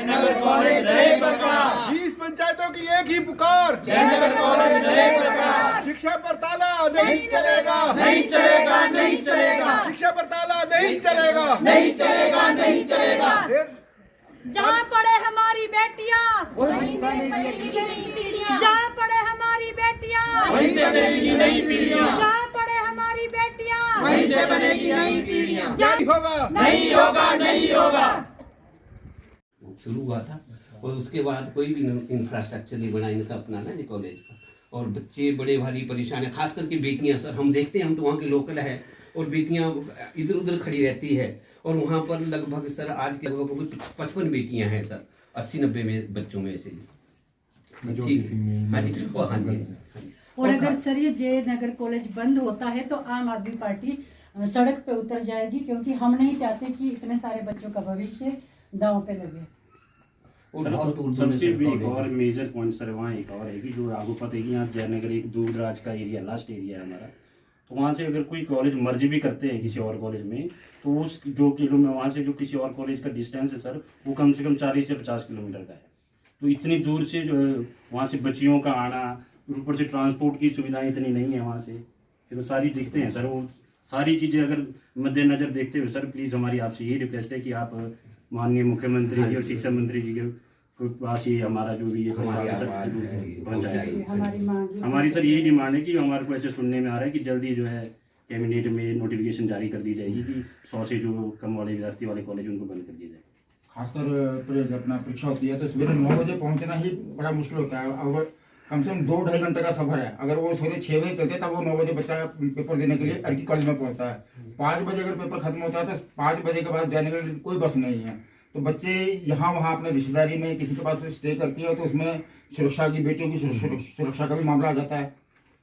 Jaynagar college रहे बरकरार। 20 पंचायतों की एक ही पुकार, जयनगर कॉलेज रहे बरकरार। शिक्षा पर ताला नहीं चलेगा, नहीं चलेगा, नहीं चलेगा, शिक्षा पर ताला नहीं चलेगा, नहीं चलेगा, नहीं चलेगा। जहाँ पढ़े हमारी बेटियाँ, वहीं से पढ़ेगी नई पीढ़ियाँ। जहाँ पढ़े हमारी बेटियाँ, वहीं से बनेगी नई पीढ़ियाँ। जहाँ पढ़े हमारी बेटियाँ, वहीं से बनेगी नई पीढ़ियाँ। नहीं होगा, नहीं होगा, नहीं होगा। शुरू हुआ था और उसके बाद कोई भी इंफ्रास्ट्रक्चर नहीं बना इनका अपना ना कॉलेज का, और बच्चे बड़े भारी परेशान है, खास करके बेटियां। सर हम देखते हैं, हम तो वहाँ के लोकल है, और बेटियां इधर उधर खड़ी रहती है, और वहाँ पर लगभग सर आज के लगभग 55 बेटियां हैं सर, 80-90 में बच्चों में से। ठीक, हाँ जी, और हाँ जी। और अगर सर ये जयनगर कॉलेज बंद होता है तो आम आदमी पार्टी सड़क पे उतर जाएगी, क्योंकि हम नहीं चाहते कि इतने सारे बच्चों का भविष्य दांव पे लगे। सबसे एक और मेजर पॉइंट सर वहाँ एक और है कि जो आपको पता है कि यहाँ जयनगर एक दूर दराज का एरिया, लास्ट एरिया है हमारा, तो वहाँ से अगर कोई कॉलेज मर्ज भी करते हैं किसी और कॉलेज में, तो उस जो किलो में वहाँ से जो किसी और कॉलेज का डिस्टेंस है सर, वो कम से कम 40 से 50 किलोमीटर का है। तो इतनी दूर से जो है वहाँ से बच्चियों का आना, ऊपर से ट्रांसपोर्ट की सुविधाएँ इतनी नहीं है वहाँ से, फिर सारी दिखते हैं सर। वो सारी चीज़ें अगर मद्देनजर देखते हुए सर, प्लीज़ हमारी आपसे यही रिक्वेस्ट है कि आप माननीय मुख्यमंत्री जी और शिक्षा मंत्री जी के पास ये हमारा जो भी हमारी सर यही डिमांड है कि हमारे को ऐसे सुनने में आ रहा है कि जल्दी जो है कैबिनेट में नोटिफिकेशन जारी कर दी जाएगी कि 100 से जो कम वाले विद्यार्थी वाले कॉलेज उनको बंद कर दिया जाए। खासकर अपना परीक्षा होती है तो सवेरे 9 बजे पहुंचना ही बड़ा मुश्किल होता है। अगर कम से कम 2-2.5 घंटे का सफर है, अगर वो सवेरे 6 बजे चलते तब वो 9 बजे बच्चा पेपर देने के लिए अर्की कॉलेज में पहुंचता है। 5 बजे अगर पेपर खत्म होता है तो 5 बजे के बाद जाने के लिए कोई बस नहीं है। तो बच्चे यहाँ वहाँ अपने रिश्तेदारी में किसी के पास स्टे करती है, तो उसमें सुरक्षा की, बेटियों की सुरक्षा का भी मामला आ जाता है।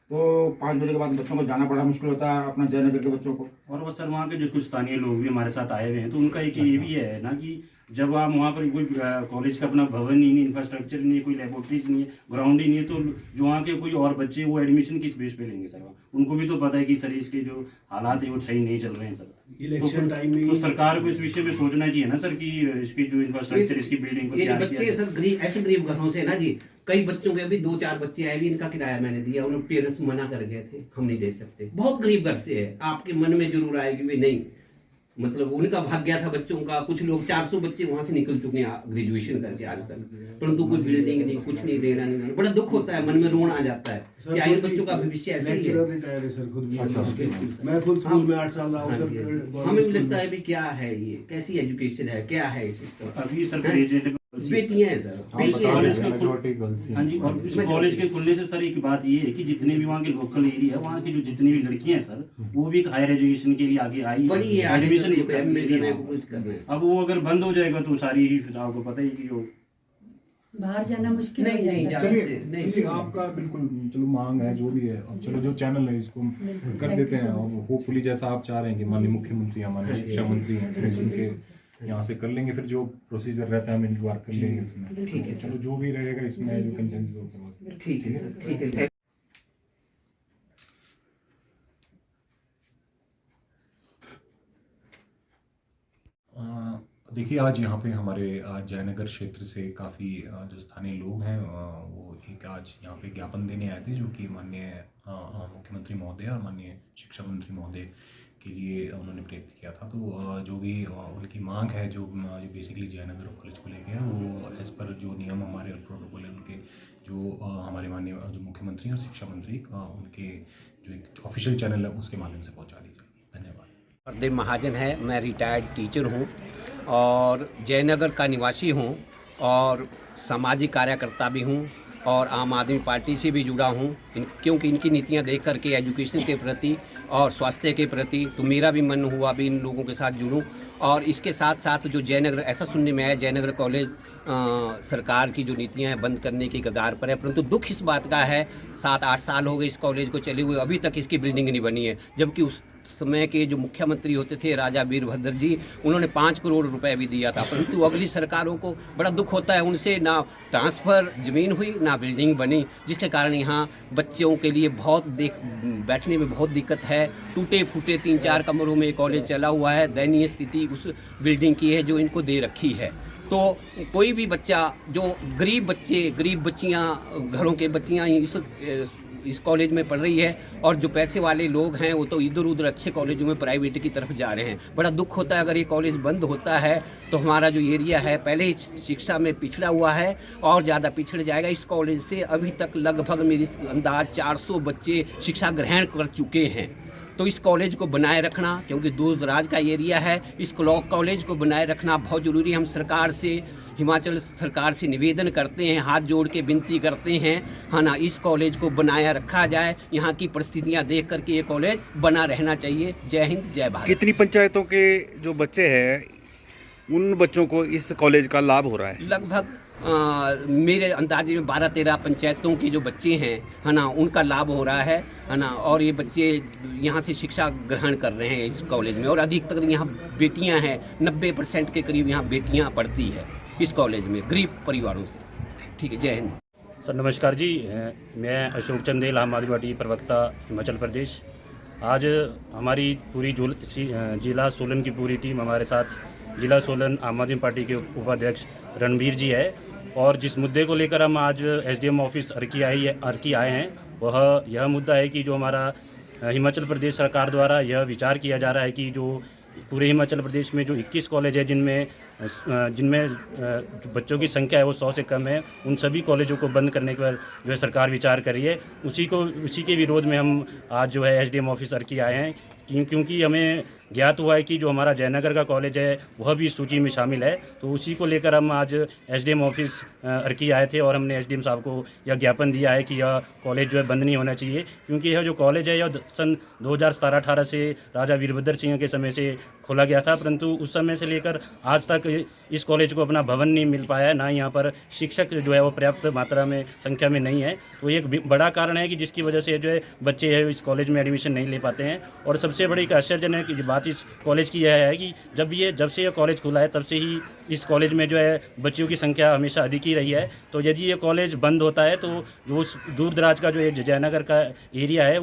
तो 5 बजे के बाद बच्चों को जाना बड़ा मुश्किल होता है, अपना जयनगर के बच्चों को। और वो सर वहाँ के जो कुछ स्थानीय लोग भी हमारे साथ आए हुए हैं, तो उनका एक ये भी है ना कि जब आप वहाँ पर कोई कॉलेज का अपना भवन ही नहीं, इंफ्रास्ट्रक्चर नहीं है, कोई लेबोरेटरीज नहीं है, ग्राउंड ही नहीं है, तो जो वहाँ के कोई और बच्चे वो एडमिशन किस बेस पे लेंगे सर? उनको भी तो पता है कि सर इसके जो हालात है वो सही नहीं चल रहे हैं सर। इलेक्शन टाइम में तो सरकार को इस विषय में सोचना चाहिए ना सर कि इसकी जो इंफ्रास्ट्रक्चर, इसकी बिल्डिंग को ये बच्चे सर गरीब, ऐसे गरीब घरों से ना जी, कई बच्चों के अभी 2-4 बच्चे आए भी, इनका किराया मैंने दिया, उन्हें पेरेंट्स मना कर गए थे, हम नहीं दे सकते। बहुत गरीब घर से है, आपके मन में जरूर आएगी भी नहीं, मतलब उनका भाग्य था बच्चों का। कुछ लोग 400 बच्चे वहां से निकल चुके हैं ग्रेजुएशन करके आज तक, परंतु कोई बिल्डिंग नहीं, कुछ नहीं, देना नहीं। बड़ा दुख होता है, मन में रोना आ जाता है कि आए बच्चों का भविष्य ऐसे ही है। रिटायर है सर, खुद भी मैं खुद स्कूल में 8 साल रहा हूँ। हमें लगता है भी क्या है ये, कैसी एजुकेशन है, क्या है सिस्टम। अभी सर बेटियां हैं सर, हाँ जी। और इस कॉलेज के खुलने से सर एक बात ये है कि जितने भी वहाँ के लोकल एरिया, वहाँ की जो जितनी भी लड़कियां हैं सर, वो भी हायर एजुकेशन के लिए आगे आई बड़ी है, एडमिशन कर रहे हैं। अब वो अगर बंद हो जाएगा तो सारी ही फिर आपको पता ही कि जो बाहर जाना मुश्किल नहीं, नहीं, चलिए आपका बिल्कुल चलो मांग है जो भी है, चलो जो चैनल है इसको कर देते हैं। होपफुली जैसा आप चाह रहे हैं कि माननीय मुख्यमंत्री, हमारे शिक्षा मंत्री हैं, उनके यहाँ से कर लेंगे, फिर जो प्रोसीजर रहता है हम इंतजार कर लेंगे इसमें। ठीक है, चलो जो भी रहेगा इसमें जो कंसेंसस होगा। ठीक है सर, ठीक है। देखिए आज यहाँ पे हमारे जयनगर क्षेत्र से काफ़ी जो स्थानीय लोग हैं वो एक आज यहाँ पे ज्ञापन देने आए थे, जो कि माननीय मुख्यमंत्री महोदय और माननीय शिक्षा मंत्री महोदय के लिए उन्होंने प्रेरित किया था। तो जो भी उनकी मांग है, जो बेसिकली जयनगर कॉलेज को लेके है, वो एज़ पर जो नियम हमारे और प्रोटोकॉल है उनके, जो हमारे माननीय जो मुख्यमंत्री और शिक्षा मंत्री उनके जो एक ऑफिशियल चैनल है उसके माध्यम से पहुँचा दी जाएगी। धन्यवाद। प्रदीप महाजन है, मैं रिटायर्ड टीचर हूँ और जयनगर का निवासी हूँ और सामाजिक कार्यकर्ता भी हूँ और आम आदमी पार्टी से भी जुड़ा हूँ, क्योंकि इनकी नीतियाँ देख करके एजुकेशन के प्रति और स्वास्थ्य के प्रति तो मेरा भी मन हुआ भी इन लोगों के साथ जुड़ूं। और इसके साथ साथ जो जयनगर, ऐसा सुनने में आया जयनगर कॉलेज सरकार की जो नीतियां हैं बंद करने की कगार पर है, परंतु दुख इस बात का है 7-8 साल हो गए इस कॉलेज को चले हुए, अभी तक इसकी बिल्डिंग नहीं बनी है। जबकि उस समय के जो मुख्यमंत्री होते थे राजा वीरभद्र जी, उन्होंने 5 करोड़ रुपए भी दिया था, परंतु अगली सरकारों को बड़ा दुख होता है, उनसे ना ट्रांसफ़र ज़मीन हुई ना बिल्डिंग बनी, जिसके कारण यहाँ बच्चों के लिए बहुत बैठने में बहुत दिक्कत है। टूटे फूटे 3-4 कमरों में कॉलेज चला हुआ है, दयनीय स्थिति उस बिल्डिंग की है जो इनको दे रखी है। तो कोई भी बच्चा जो गरीब बच्चियाँ घरों के बच्चियाँ इस कॉलेज में पढ़ रही है, और जो पैसे वाले लोग हैं वो तो इधर उधर अच्छे कॉलेजों में प्राइवेट की तरफ जा रहे हैं। बड़ा दुख होता है अगर ये कॉलेज बंद होता है तो हमारा जो एरिया है पहले ही शिक्षा में पिछड़ा हुआ है और ज़्यादा पिछड़ जाएगा। इस कॉलेज से अभी तक लगभग मेरी अंदाज 400 बच्चे शिक्षा ग्रहण कर चुके हैं। तो इस कॉलेज को बनाए रखना, क्योंकि दूर दराज का एरिया है, इस कॉलेज को बनाए रखना बहुत ज़रूरी है। हम सरकार से, हिमाचल सरकार से निवेदन करते हैं, हाथ जोड़ के विनती करते हैं, है ना, इस कॉलेज को बनाया रखा जाए। यहाँ की परिस्थितियाँ देख करके ये कॉलेज बना रहना चाहिए। जय हिंद, जय भारत। कितनी पंचायतों के जो बच्चे हैं उन बच्चों को इस कॉलेज का लाभ हो रहा है? लगभग मेरे अंदाजे में 12-13 पंचायतों के जो बच्चे हैं, है ना, उनका लाभ हो रहा है ना। और ये बच्चे यहाँ से शिक्षा ग्रहण कर रहे हैं इस कॉलेज में, और अधिकतर यहाँ बेटियाँ हैं, 90% के करीब यहाँ बेटियाँ पढ़ती है इस कॉलेज में, गरीब परिवारों से। ठीक है, जय हिंद। सर नमस्कार जी, मैं अशोक चंदेल, आम आदमी पार्टी प्रवक्ता हिमाचल प्रदेश। आज हमारी पूरी जिला सोलन की पूरी टीम हमारे साथ, जिला सोलन आम आदमी पार्टी के उपाध्यक्ष रणबीर जी है, और जिस मुद्दे को लेकर हम आज एसडीएम ऑफिस अर्की आए हैं वह यह मुद्दा है कि जो हमारा हिमाचल प्रदेश सरकार द्वारा यह विचार किया जा रहा है कि जो पूरे हिमाचल प्रदेश में जो 21 कॉलेज है जिनमें बच्चों की संख्या है वो 100 से कम है, उन सभी कॉलेजों को बंद करने पर जो है सरकार विचार कर रही है। उसी के विरोध में हम आज जो है एसडीएम ऑफिस अर्की आए हैं, क्योंकि हमें ज्ञात हुआ है कि जो हमारा जयनगर का कॉलेज है वह भी सूची में शामिल है। तो उसी को लेकर हम आज एसडीएम ऑफिस अर्की आए थे, और हमने एसडीएम साहब को यह ज्ञापन दिया है कि यह कॉलेज जो है बंद नहीं होना चाहिए, क्योंकि यह जो कॉलेज है यह सन 2017-18 से राजा वीरभद्र सिंह के समय से खोला गया था, परंतु उस समय से लेकर आज तक इस कॉलेज को अपना भवन नहीं मिल पाया है, ना यहाँ पर शिक्षक जो है वो पर्याप्त मात्रा में संख्या में नहीं है। तो एक बड़ा कारण है कि जिसकी वजह से जो है बच्चे है इस कॉलेज में एडमिशन नहीं ले पाते हैं। और सबसे बड़ी आश्चर्यजनक बात इस कॉलेज की यह है कि जब से यह कॉलेज खुला है तब से ही इस कॉलेज में जो है बच्चियों की संख्या हमेशा अधिक ही रही है। तो यदि ये कॉलेज बंद होता है तो जो उस दूर दराज का जो जयनगर का एरिया है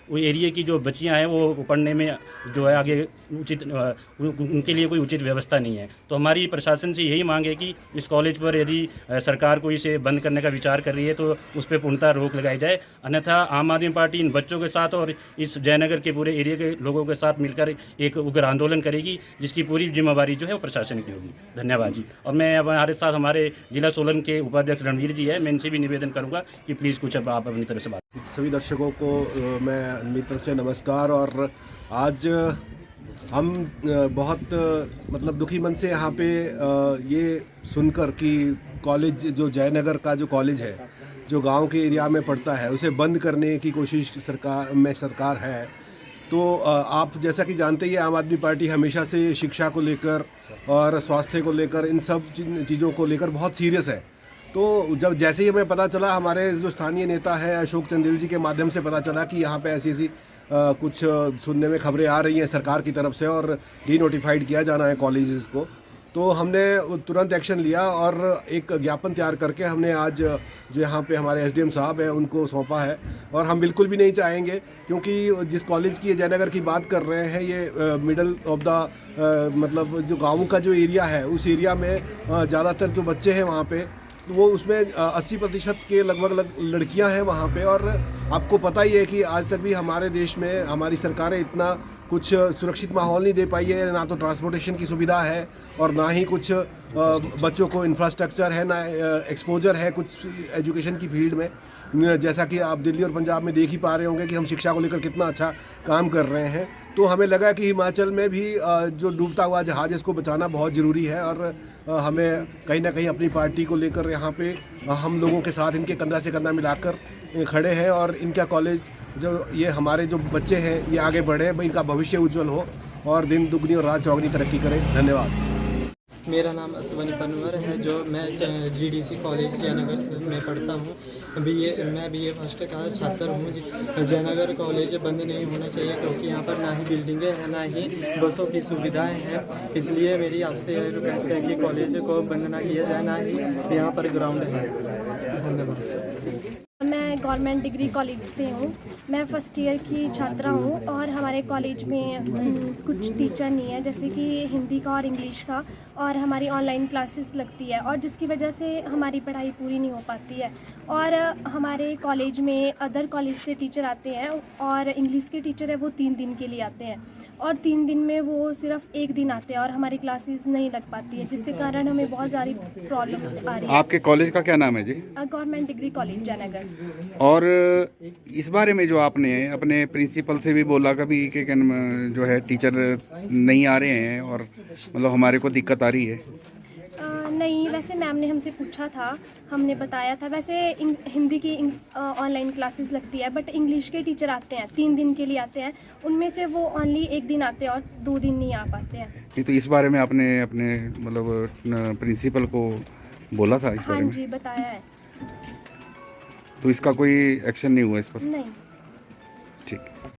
वो एरिया की जो बच्चियां हैं वो पढ़ने में जो है आगे उनके लिए कोई उचित व्यवस्था नहीं है। तो हमारी प्रशासन से यही मांग है कि इस कॉलेज पर यदि सरकार को इसे बंद करने का विचार कर रही है तो उस पर पूर्णतः रोक लगाई जाए, अन्यथा आम आदमी पार्टी इन बच्चों के साथ और इस जयनगर के पूरे एरिया के लोगों के साथ मिलकर एक उग्र आंदोलन करेगी, जिसकी पूरी जिम्मेवारी जो है वो प्रशासन की होगी। धन्यवाद जी। और मैं हमारे साथ हमारे जिला सोलन के उपाध्यक्ष रणवीर जी है, मैं इनसे भी निवेदन करूँगा कि प्लीज़ कुछ अब आप अपनी तरफ से बात। सभी दर्शकों को मैं मेरी तरफ से नमस्कार। और आज हम बहुत मतलब दुखी मन से यहाँ पे ये सुनकर कि कॉलेज जो जयनगर का जो कॉलेज है जो गांव के एरिया में पड़ता है उसे बंद करने की कोशिश सरकार है। तो आप जैसा कि जानते ही आम आदमी पार्टी हमेशा से शिक्षा को लेकर और स्वास्थ्य को लेकर इन सब चीज़ों को लेकर बहुत सीरियस है। तो जब जैसे ही हमें पता चला, हमारे जो स्थानीय नेता है अशोक चंदेल जी के माध्यम से पता चला कि यहाँ पे ऐसी कुछ सुनने में खबरें आ रही हैं सरकार की तरफ से और डी-नोटिफाइड किया जाना है कॉलेजेस को, तो हमने तुरंत एक्शन लिया और एक ज्ञापन तैयार करके हमने आज जो यहाँ पे हमारे एसडीएम साहब हैं उनको सौंपा है। और हम बिल्कुल भी नहीं चाहेंगे, क्योंकि जिस कॉलेज की जयनगर की बात कर रहे हैं ये मिडल ऑफ द मतलब जो गाँव का जो एरिया है उस एरिया में ज़्यादातर जो बच्चे हैं वहाँ पे वो उसमें 80% के लगभग लड़कियां हैं वहाँ पे। और आपको पता ही है कि आज तक भी हमारे देश में हमारी सरकारें इतना कुछ सुरक्षित माहौल नहीं दे पाई है, ना तो ट्रांसपोर्टेशन की सुविधा है और ना ही कुछ बच्चों को इंफ्रास्ट्रक्चर है, ना एक्सपोजर है कुछ एजुकेशन की फील्ड में। जैसा कि आप दिल्ली और पंजाब में देख ही पा रहे होंगे कि हम शिक्षा को लेकर कितना अच्छा काम कर रहे हैं। तो हमें लगा कि हिमाचल में भी जो डूबता हुआ जहाज़ इसको बचाना बहुत ज़रूरी है और हमें कहीं ना कहीं अपनी पार्टी को लेकर यहाँ पे हम लोगों के साथ इनके कंधा से कंधा मिलाकर खड़े हैं और इनका कॉलेज जो ये हमारे जो बच्चे हैं ये आगे बढ़े, इनका भविष्य उज्जवल हो और दिन दुगनी और रात चौगनी तरक्की करें। धन्यवाद। मेरा नाम असवनी पनवर है, जो मैं जीडीसी कॉलेज जयनगर में पढ़ता हूँ। मैं बीए फर्स्ट का छात्र हूँ। जयनगर कॉलेज बंद नहीं होना चाहिए, क्योंकि यहाँ पर ना ही बिल्डिंगें हैं ना ही बसों की सुविधाएं हैं। इसलिए मेरी आपसे रिक्वेस्ट है कि कॉलेज को बंद ना किया जाए, ना ही यहाँ पर ग्राउंड है। धन्यवाद। मैं गवर्नमेंट डिग्री कॉलेज से हूँ। मैं फर्स्ट ईयर की छात्रा हूँ और हमारे कॉलेज में कुछ टीचर नहीं है, जैसे कि हिंदी का और इंग्लिश का, और हमारी ऑनलाइन क्लासेस लगती है, और जिसकी वजह से हमारी पढ़ाई पूरी नहीं हो पाती है। और हमारे कॉलेज में अदर कॉलेज से टीचर आते हैं, और इंग्लिश के टीचर है वो 3 दिन के लिए आते हैं, और 3 दिन में वो सिर्फ 1 दिन आते हैं और हमारी क्लासेस नहीं लग पाती है, जिसके कारण हमें बहुत सारी प्रॉब्लम्स आ रही है। आपके कॉलेज का क्या नाम है जी? Government degree college Jayanagar. और इस बारे में जो आपने अपने प्रिंसिपल से भी बोला कभी कि जो है टीचर नहीं आ रहे हैं और मतलब हमारे को दिक्कत आ रही है? नहीं, वैसे मैम ने हमसे पूछा था, हमने बताया था। वैसे हिंदी की ऑनलाइन क्लासेस लगती है, बट इंग्लिश के टीचर आते हैं, 3 दिन के लिए आते हैं, उनमें से वो ओनली 1 दिन आते हैं और 2 दिन नहीं आ पाते हैं। नहीं, तो इस बारे में आपने अपने मतलब प्रिंसिपल को बोला था इस बारे में? हाँ जी, बताया है। तो इसका कोई एक्शन नहीं हुआ इस पर? नहीं। ठीक।